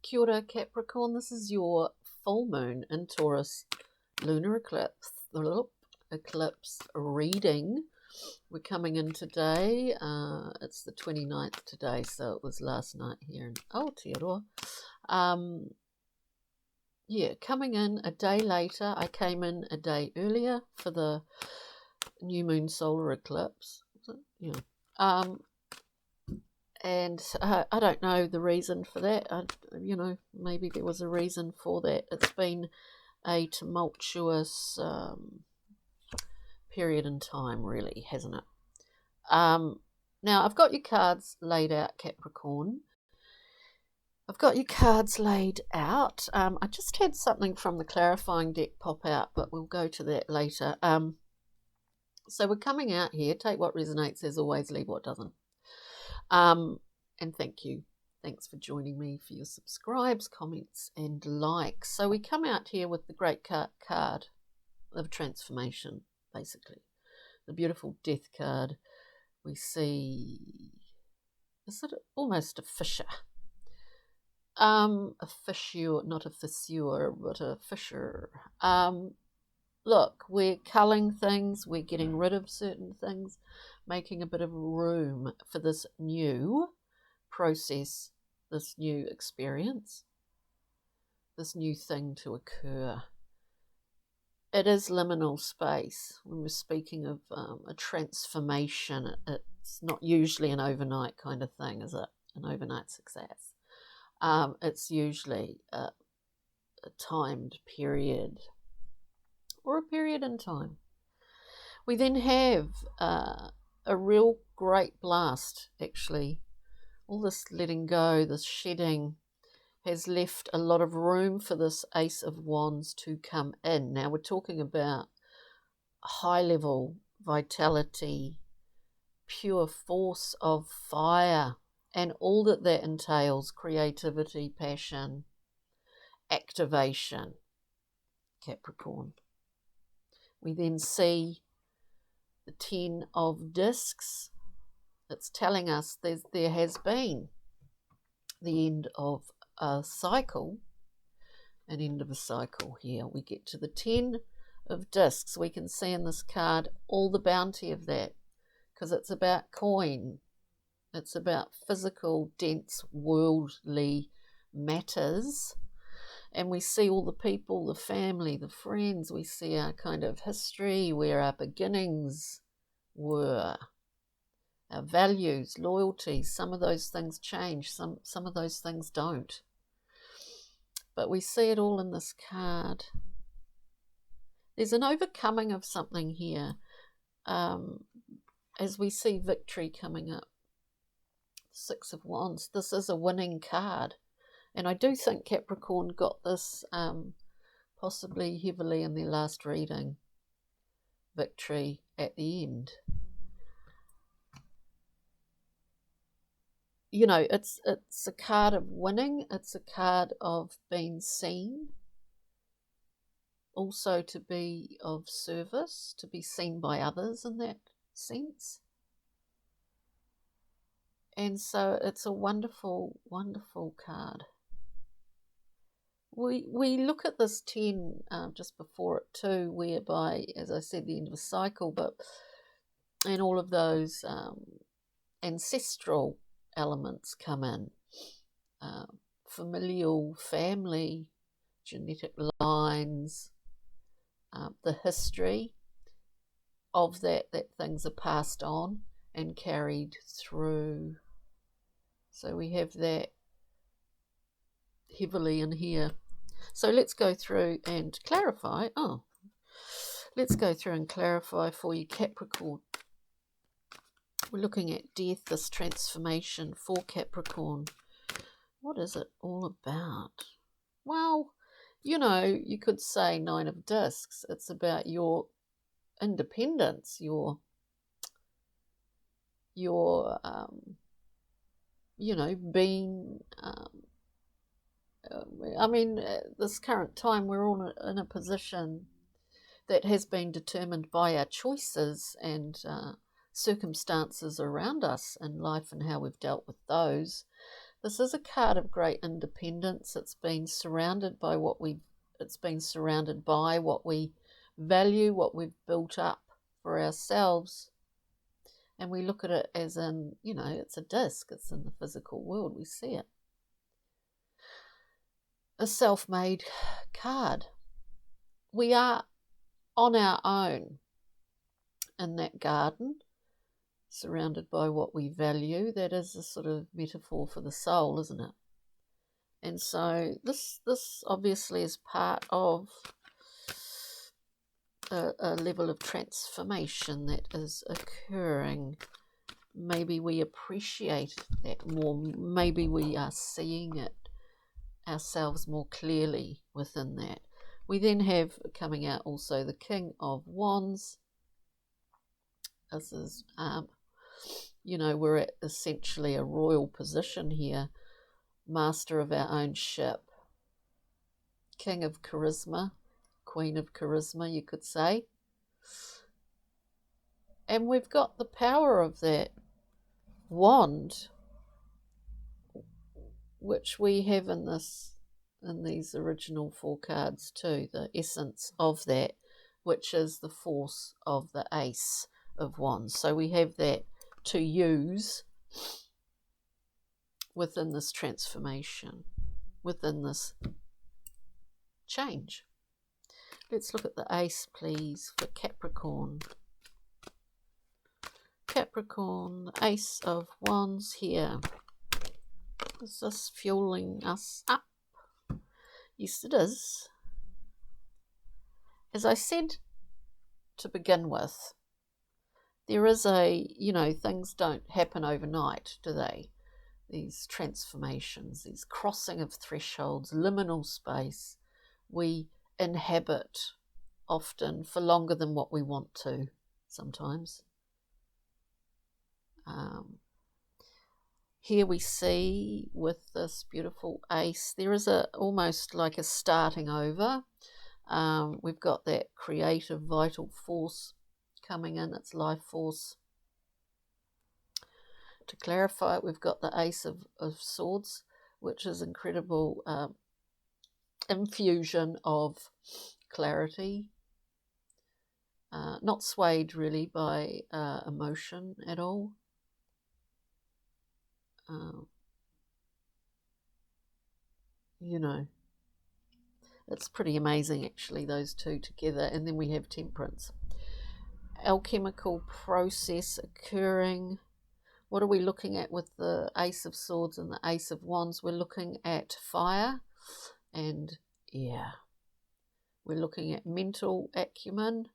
Kia ora, Capricorn. This is your full moon in Taurus lunar eclipse reading. We're coming in today. It's the 29th today, so it was last night here in Aotearoa. Coming in a day later. I came in a day earlier for the new moon solar eclipse. And I don't know the reason for that. Maybe there was a reason for that. It's been a tumultuous period in time, really, hasn't it? Now, I've got your cards laid out, Capricorn. I've got your cards laid out. I just had something from the clarifying deck pop out, but we'll go to that later. So we're coming out here. Take what resonates, as always, leave what doesn't. And thank you. Thanks for joining me, for your subscribes, comments, and likes. So we come out here with the great card of transformation, basically. The beautiful death card. We see, is it almost a fissure? A fissure, not a fissure, but a fissure. Look, we're culling things, we're getting rid of certain things, making a bit of room for this new process, this new experience, this new thing to occur. It is liminal space. When we're speaking of a transformation, it's not usually an overnight kind of thing, is it? An overnight success. It's usually a timed period, or a period in time. We then have a real great blast, actually. All this letting go, this shedding, has left a lot of room for this Ace of Wands to come in. Now, we're talking about high-level vitality, pure force of fire, and all that entails: creativity, passion, activation, Capricorn. We then see the 10 of discs. It's telling us there has been the end of a cycle, an end of a cycle here. We get to the 10 of discs. We can see in this card all the bounty of that, because it's about coin. It's about physical, dense, worldly matters. And we see all the people, the family, the friends. We see our kind of history, where our beginnings were, our values, loyalties. Some of those things change, some of those things don't. But we see it all in this card. There's an overcoming of something here, as we see victory coming up. 6 of Wands. This is a winning card. And I do think Capricorn got this possibly heavily in their last reading. Victory at the end. You know, it's a card of winning. It's a card of being seen. Also to be of service, to be seen by others in that sense. And so it's a wonderful, wonderful card. We look at this 10 just before it too, whereby, as I said, the end of a cycle, and all of those ancestral elements come in. Familial, family, genetic lines, the history of that things are passed on and carried through. So we have that heavily in here. So let's go through and clarify. Let's go through and clarify for you, Capricorn. We're looking at death, this transformation for Capricorn. What is it all about? Well, you could say 9 of discs. It's about your independence, your being, this current time, we're all in a position that has been determined by our choices and circumstances around us in life and how we've dealt with those. This is a card of great independence. It's been surrounded by what we value, what we've built up for ourselves. And we look at it as in, it's a disc, it's in the physical world, we see it. A self-made card. We are on our own in that garden, surrounded by what we value. That is a sort of metaphor for the soul, isn't it? And so this obviously is part of a level of transformation that is occurring. Maybe we appreciate that more. Maybe we are seeing it ourselves more clearly within that. We then have coming out also the King of Wands. This is, we're at essentially a royal position here. Master of our own ship. King of Charisma. Queen of Charisma, you could say. And we've got the power of that wand, which we have in these original 4 cards too, the essence of that, which is the force of the Ace of Wands. So we have that to use within this transformation, within this change. Let's look at the Ace, please, for Capricorn. Capricorn, the Ace of Wands here. Is this fueling us up? Yes, it is. As I said to begin with, there is things don't happen overnight, do they? These transformations, these crossing of thresholds, liminal space, we inhabit often for longer than what we want to sometimes. Here we see with this beautiful Ace, there is almost like a starting over. We've got that creative vital force coming in, its life force. To clarify it, we've got the Ace of Swords, which is incredible infusion of clarity, not swayed really by emotion at all. It's pretty amazing actually, those two together. And then we have Temperance. Alchemical process occurring. What are we looking at with the Ace of Swords and the Ace of Wands? We're looking at fire and air. We're looking at mental acumen,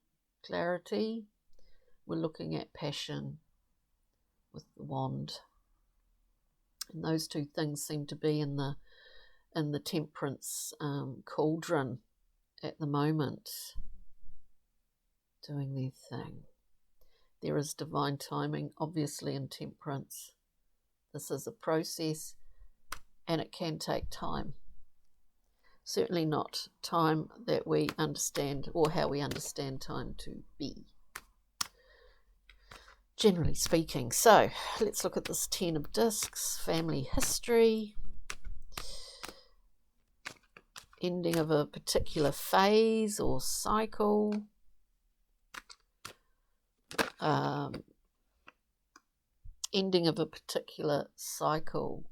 clarity. We're looking at passion with the wand. And those two things seem to be in the Temperance cauldron at the moment, doing their thing. There is divine timing, obviously, in Temperance. This is a process, and it can take time. Certainly not time that we understand, or how we understand time to be, generally speaking. So let's look at this 10 of Discs, family history, ending of a particular phase or cycle, ending of a particular cycle.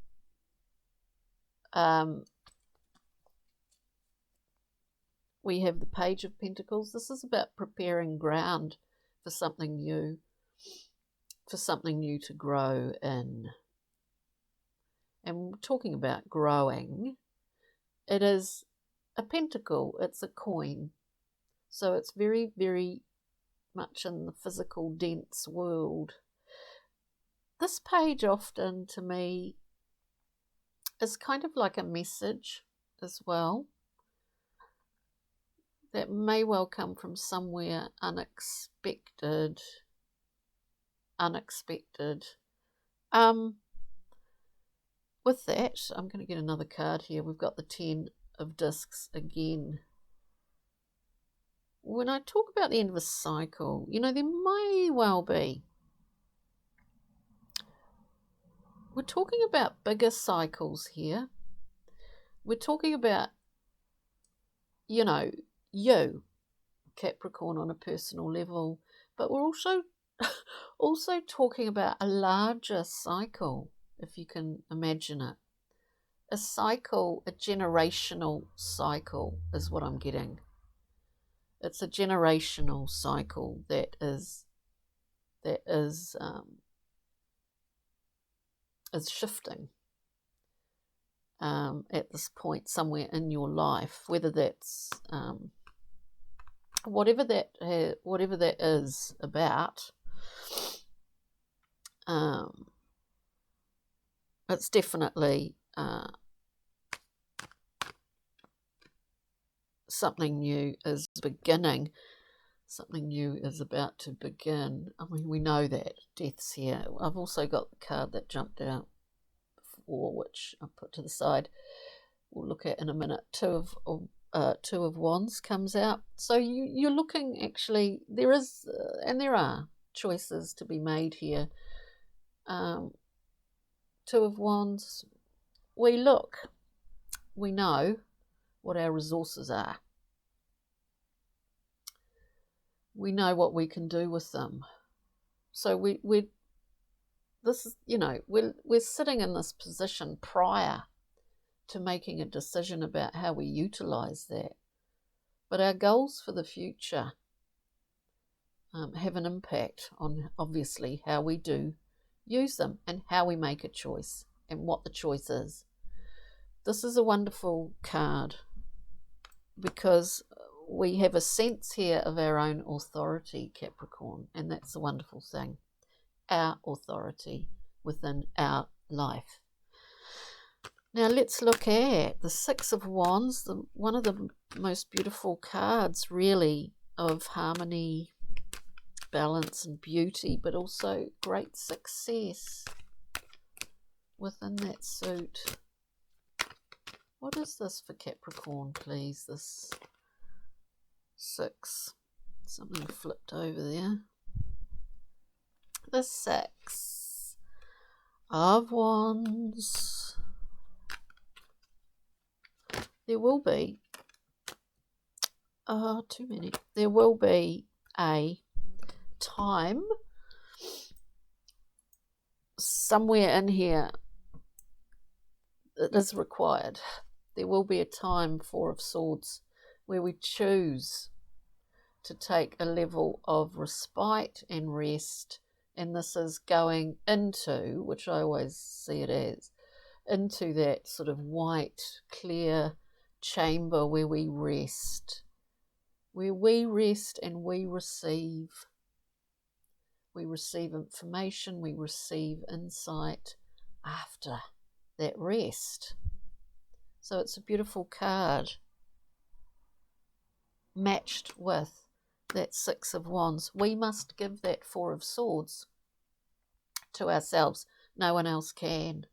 We have the Page of Pentacles. This is about preparing ground for something new, to grow in. And talking about growing, it is a pentacle, it's a coin. So it's very, very much in the physical, dense world. This page often, to me, is kind of like a message as well, that may well come from somewhere unexpected. With that, I'm going to get another card here. We've got the 10 of Discs again. When I talk about the end of a cycle, there may well be we're talking about bigger cycles here. We're talking about, you know, you, Capricorn, on a personal level, but we're also talking about a larger cycle, if you can imagine it. A cycle, a generational cycle is what I'm getting. It's a generational cycle that is shifting at this point somewhere in your life, whether that's whatever that is about. It's definitely something new is beginning. Something new is about to begin. I mean, we know that death's here. I've also got the card that jumped out before, which I'll put to the side. We'll look at in a minute. Two of Wands comes out. So you're looking, actually, there are choices to be made here. Two of Wands, we know what our resources are. We know what we can do with them. So we're sitting in this position prior to making a decision about how we utilize that. But our goals for the future have an impact on, obviously, how we do use them and how we make a choice and what the choice is. This is a wonderful card because we have a sense here of our own authority, Capricorn, and that's a wonderful thing. Our authority within our life. Now let's look at the Six of Wands, one of the most beautiful cards, really, of harmony, balance and beauty, but also great success within that suit. What is this for Capricorn, please? This 6. Something flipped over there. The 6 of Wands. There will be, too many. There will be a time somewhere in here that is required. There will be a time, Four of Swords, where we choose to take a level of respite and rest, and this is going into, which I always see it as, into that sort of white, clear chamber where we rest and we receive. We receive information, we receive insight after that rest. So it's a beautiful card matched with that Six of Wands. We must give that Four of Swords to ourselves. No one else can.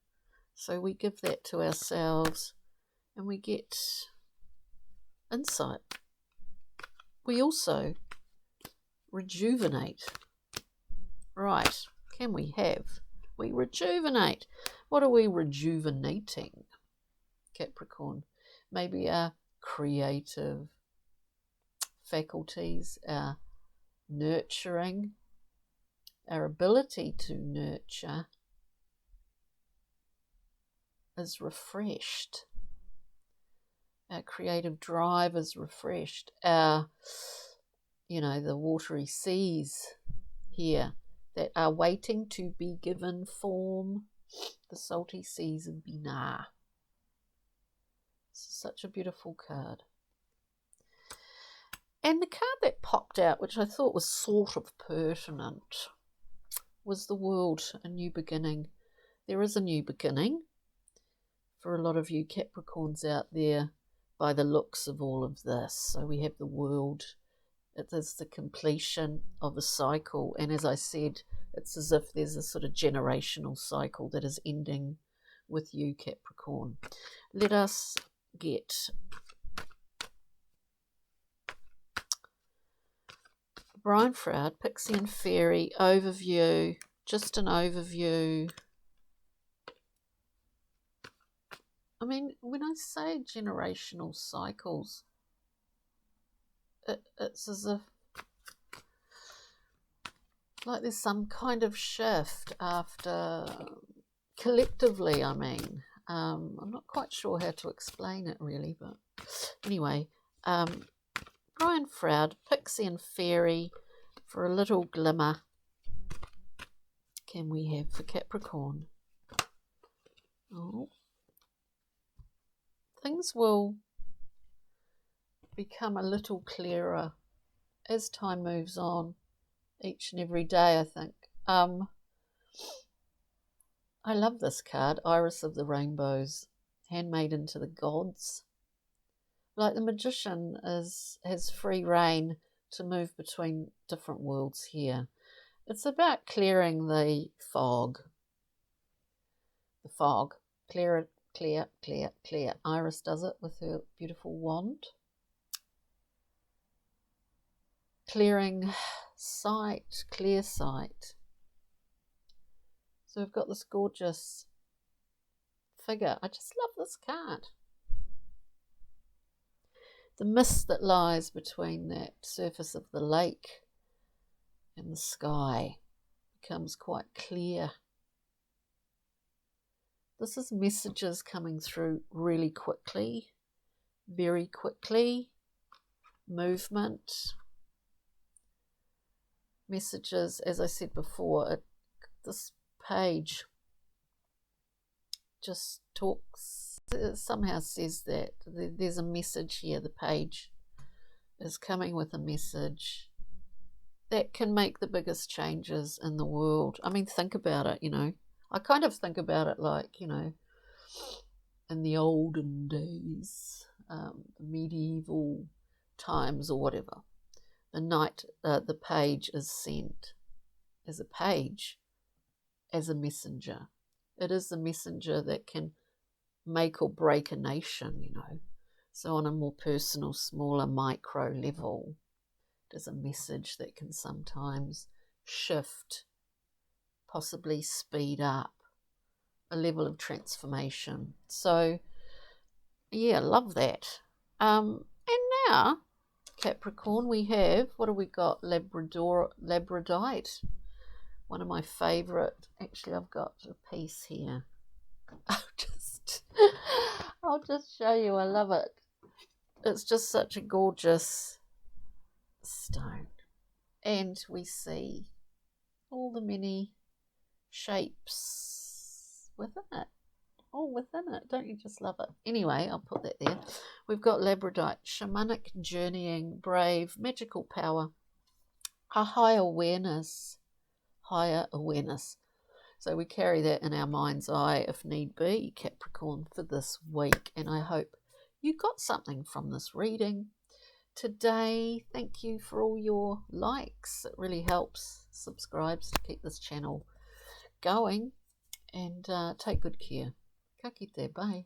So we give that to ourselves and we get insight. We also rejuvenate. Right, we rejuvenate. What are we rejuvenating, Capricorn? Maybe our creative faculties, our nurturing, our ability to nurture is refreshed. Our creative drive is refreshed. Our, the watery seas here that are waiting to be given form, the salty seas of Binah. This is such a beautiful card. And the card that popped out, which I thought was sort of pertinent, was the World, a new beginning. There is a new beginning for a lot of you Capricorns out there by the looks of all of this. So we have the World. It is the completion of a cycle, and as I said, it's as if there's a sort of generational cycle that is ending with you, Capricorn. Let us get Brian Froud, Pixie and Fairy overview, just an overview I mean, when I say generational cycles, it's as if like there's some kind of shift after collectively, I mean. I'm not quite sure how to explain it really, but anyway, Brian Froud, Pixie and Fairy, for a little glimmer can we have for Capricorn. Oh, things will become a little clearer as time moves on, each and every day, I think. I love this card, Iris of the Rainbows, handmade into the gods. Like the magician has free reign to move between different worlds here. It's about clearing the fog. The fog. Clear it, clear, clear, clear. Iris does it with her beautiful wand. Clearing sight, clear sight. So we've got this gorgeous figure. I just love this card. The mist that lies between that surface of the lake and the sky becomes quite clear. This is messages coming through really quickly, very quickly, movement. Messages, as I said before, this page just talks, somehow says that there's a message here. The page is coming with a message that can make the biggest changes in the world. I mean, think about it, you know. I kind of think about it like, you know, in the olden days, the medieval times or whatever. The knight, the page is sent as a page, as a messenger. It is the messenger that can make or break a nation, you know. So on a more personal, smaller, micro level, there's a message that can sometimes shift, possibly speed up a level of transformation. So, yeah, love that. And now, Capricorn, we have, what have we got? Labradorite. One of my favourite. Actually, I've got a piece here. I'll just show you. I love it. It's just such a gorgeous stone. And we see all the many shapes within it. All within it. Don't you just love it? Anyway, I'll put that there. We've got labradorite, shamanic journeying, brave, magical power, a higher awareness. So we carry that in our mind's eye if need be, Capricorn, for this week. And I hope you got something from this reading today. Thank you for all your likes. It really helps. Subscribes to keep this channel going. And take good care. Ka kite, bye.